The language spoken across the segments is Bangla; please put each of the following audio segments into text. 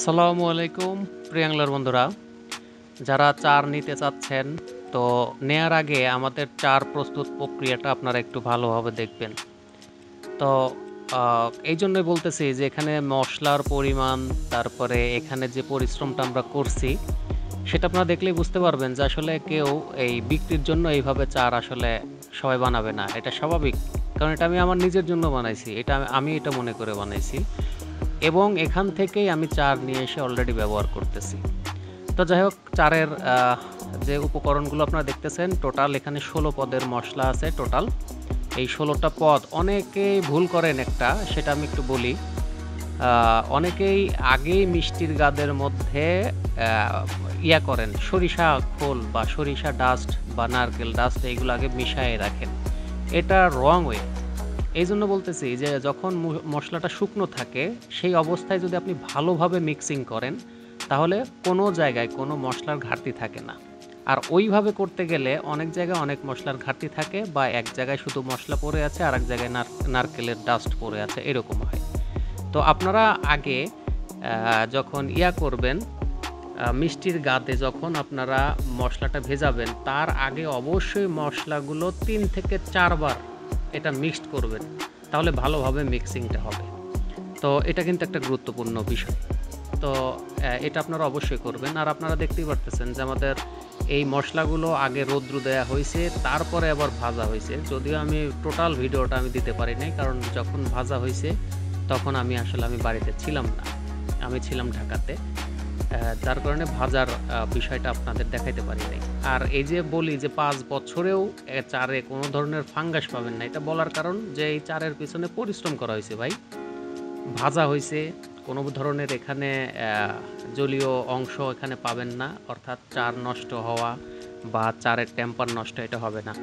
আসসালামু আলাইকুম প্রিয়াংলার বন্ধুরা, যারা চার নিতে চাচ্ছেন তো নেয়ার আগে আমাদের চার প্রস্তুত প্রক্রিয়াটা আপনারা একটু ভালোভাবে দেখবেন। তো এই জন্যই বলতেছি যে এখানে মশলার পরিমাণ, তারপরে এখানে যে পরিশ্রমটা আমরা করছি সেটা আপনারা দেখলেই বুঝতে পারবেন যে আসলে কেউ এই বিক্রির জন্য এইভাবে চার আসলে সবাই বানাবে না। এটা স্বাভাবিক, কারণ এটা আমি আমার নিজের জন্য বানাইছি, আমি এটা মনে করে বানাইছি এবং এখান থেকেই আমি চার নিয়ে এসে অলরেডি ব্যবহার করতেছি। তো যাই হোক, চারের যে উপকরণগুলো আপনারা দেখতেছেন, টোটাল এখানে 16 পদের মশলা আছে টোটাল। এই 16টা পদ অনেকেই ভুল করেন একটা, সেটা আমি একটু বলি। অনেকেই আগেই মিষ্টির গাদের মধ্যে ইয়া করেন, সরিষা খোল বা সরিষা ডাস্ট বা নারকেল ডাস্ট এইগুলো আগে মিশিয়ে রাখেন। এটা রং ওয়ে। এই জন্য বলতেছি যে যখন মশলাটা শুকনো থাকে সেই অবস্থায় যদি আপনি ভালোভাবে মিক্সিং করেন তাহলে কোনো জায়গায় কোনো মশলার ঘাটতি থাকে না। আর ওইভাবে করতে গেলে অনেক জায়গায় অনেক মশলার ঘাটতি থাকে, বা এক জায়গায় শুধু মশলা পড়ে আছে আর এক জায়গায় নারকেলের ডাস্ট পড়ে আছে, এরকম হয়। তো আপনারা আগে যখন করবেন, মিষ্টির গাতে যখন আপনারা মশলাটা ভেজাবেন তার আগে অবশ্যই মশলাগুলো 3 থেকে 4 বার এটা মিক্সড করবেন, তাহলে ভালোভাবে মিক্সিংটা হবে। তো এটা কিন্তু একটা গুরুত্বপূর্ণ বিষয়। তো এটা আপনারা অবশ্যই করবেন। আর আপনারা দেখতেই পারতেছেন যে আমাদের এই মশলাগুলো আগে রৌদ্র দেওয়া হয়েছে, তারপরে আবার ভাজা হয়েছে। যদিও আমি টোটাল ভিডিওটা আমি দিতে পারি নাই, কারণ যখন ভাজা হয়েছে তখন আমি বাড়িতে ছিলাম না, আমি ছিলাম ঢাকাতে। যার কারণে ভাজার বিষয়টা আপনাদের দেখাইতে পারি নাই। আর এই যে বলি যে 5 বছরেও চারে কোনো ধরনের ফাঙ্গাস পাবেন না, এটা বলার কারণ যে এই চারের পিছনে পরিশ্রম করা হয়েছে ভাই। ভাজা হয়েছে, কোনো ধরনের এখানে জলীয় অংশ এখানে পাবেন না, অর্থাৎ চার নষ্ট হওয়া বা চারের টেম্পার নষ্ট এটা হবে না।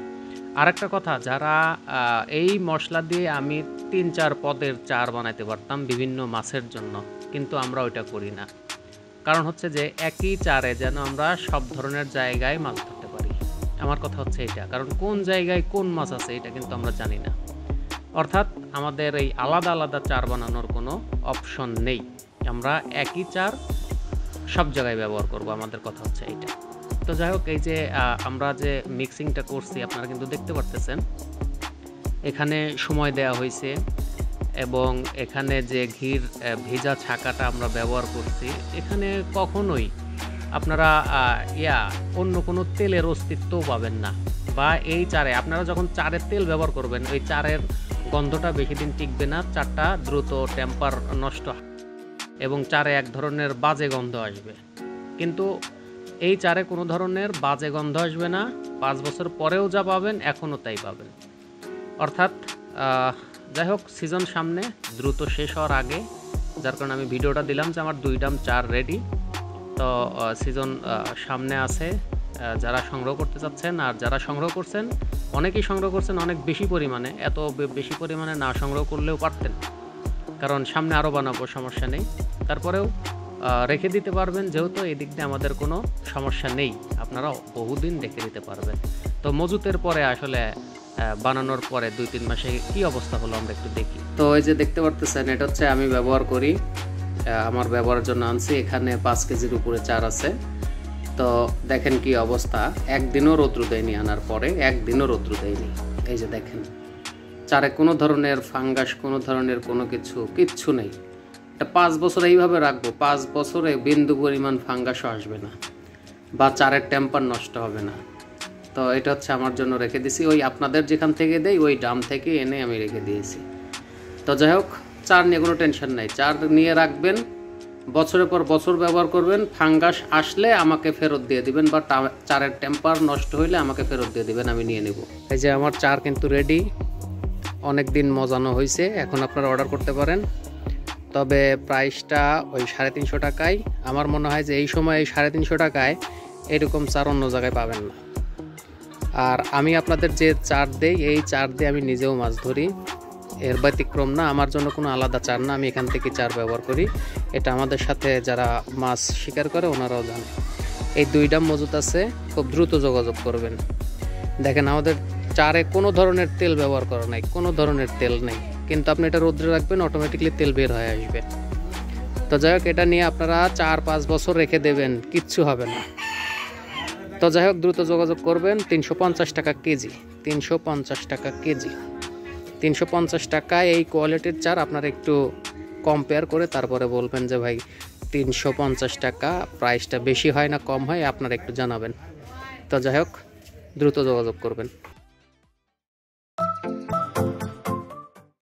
আরেকটা কথা, যারা এই মশলা দিয়ে আমি 3-4 পদের চার বানাইতে পারতাম বিভিন্ন মাছের জন্য, কিন্তু আমরা ওইটা করি না। কারণ হচ্ছে যে একই চারে যেন আমরা সব ধরনের জায়গায় মাছ ধরতে পারি। আমার কথা হচ্ছে এটা, কারণ কোন জায়গায় কোন মাছ আছে এটা কিন্তু আমরা জানি না। অর্থাৎ আমাদের এই আলাদা আলাদা চার বানানোর কোনো অপশন নেই, আমরা একই চার সব জায়গায় ব্যবহার করব, আমাদের কথা হচ্ছে এইটা। তো যাই হোক, এই যে আমরা যে মিক্সিংটা করছি আপনারা কিন্তু দেখতে পারতেছেন, এখানে সময় দেওয়া হয়েছে এবং এখানে যে ঘির ভেজা ছাকাটা আমরা ব্যবহার করছি, এখানে কখনোই আপনারা অন্য কোনো তেলের অস্তিত্বও পাবেন না। বা এই চারে আপনারা যখন চারের তেল ব্যবহার করবেন, ওই চারের গন্ধটা বেশি দিন টিকবে না, চারটা দ্রুত টেম্পার নষ্ট এবং চারে এক ধরনের বাজে গন্ধ আসবে। কিন্তু এই চারে কোনো ধরনের বাজে গন্ধ আসবে না, 5 বছর পরেও যা পাবেন এখনও তাই পাবেন। অর্থাৎ যাই হোক, সিজন সামনে, দ্রুত শেষ হওয়ার আগে, যার কারণে আমি ভিডিওটা দিলাম যে আমার 2 ডাম চার রেডি। তো সিজন সামনে আছে, যারা সংগ্রহ করতে চাচ্ছেন আর যারা সংগ্রহ করছেন, অনেকেই সংগ্রহ করছেন অনেক বেশি পরিমাণে, এত বেশি পরিমাণে না সংগ্রহ করলেও পারতেন, কারণ সামনে আরও বানাবো, সমস্যা নেই। তারপরেও রেখে দিতে পারবেন, যেহেতু এই দিক দিয়ে আমাদের কোনো সমস্যা নেই, আপনারা বহুদিন রেখে দিতে পারবেন। তো মজুতের পরে আসলে বানানোর পরে 2-3 মাসে কি অবস্থা হলো আমরা একটু দেখি। তো এই যে দেখতে পারতেছেন, এটা হচ্ছে আমি ব্যবহার করি, আমার ব্যবহারের জন্য আনছি। এখানে 5 কেজির উপরে চার আছে। তো দেখেন কি অবস্থা, একদিনও রৌদ্র দেয়নি, আনার পরে একদিনও রৌদ্র দেয়নি। এই যে দেখেন, চারে কোনো ধরনের ফাঙ্গাস, কোনো ধরনের কোনো কিচ্ছু নেই। এটা 5 বছর এইভাবে রাখবো, 5 বছরে বিন্দু পরিমাণ ফাঙ্গাসও আসবে না বা চারের টেম্পার নষ্ট হবে না। তো এটা হচ্ছে আমার জন্য রেখে দিয়েছি, ওই আপনাদের যেখান থেকে দেই ওই ডাম থেকে এনে আমি রেখে দিয়েছি। তো যাই হোক, চার নিয়ে কোনো টেনশন নাই, চার নিয়ে রাখবেন, বছরের পর বছর ব্যবহার করবেন। ফাঙ্গাস আসলে আমাকে ফেরত দিয়ে দিবেন, বা চারের টেম্পার নষ্ট হইলে আমাকে ফেরত দিয়ে দিবেন, আমি নিয়ে নেব। এই যে আমার চার কিন্তু রেডি, অনেক দিন মজানো হয়েছে, এখন আপনারা অর্ডার করতে পারেন। তবে প্রাইসটা ওই 350 টাকায়। আমার মনে হয় যে এই সময় 350 টাকায় এরকম চার অন্য জায়গায় পাবেন না। আর আমি আপনাদের যে চার দেই, এই চার দিয়ে আমি নিজেও মাছ ধরি, এর ব্যতিক্রম না, আমার জন্য কোনো আলাদা চার না, আমি এখান থেকে চার ব্যবহার করি। এটা আমাদের সাথে যারা মাছ শিকার করে ওনারাও জানে। এই 2 ডাম মজুত আছে, খুব দ্রুত যোগাযোগ করবেন। দেখেন, আমাদের চারে কোনো ধরনের তেল ব্যবহার করা নাই, কোনো ধরনের তেল নেই, কিন্তু আপনি এটা রোদ্রে রাখবেন, অটোমেটিকলি তেল বের হয়ে আসবে। তো যাই হোক, এটা নিয়ে আপনারা 4-5 বছর রেখে দেবেন, কিচ্ছু হবে না। তো যাই হোক, দ্রুত যোগাযোগ করবেন। 350 টাকা কেজি, 350 টাকা কেজি, 350 টাকায় এই কোয়ালিটির চার আপনারা একটু কম্পেয়ার করে তারপরে বলবেন যে ভাই 350 টাকা প্রাইসটা বেশি হয় না কম হয়, আপনারা একটু জানাবেন। তো যাই হোক, দ্রুত যোগাযোগ করবেন।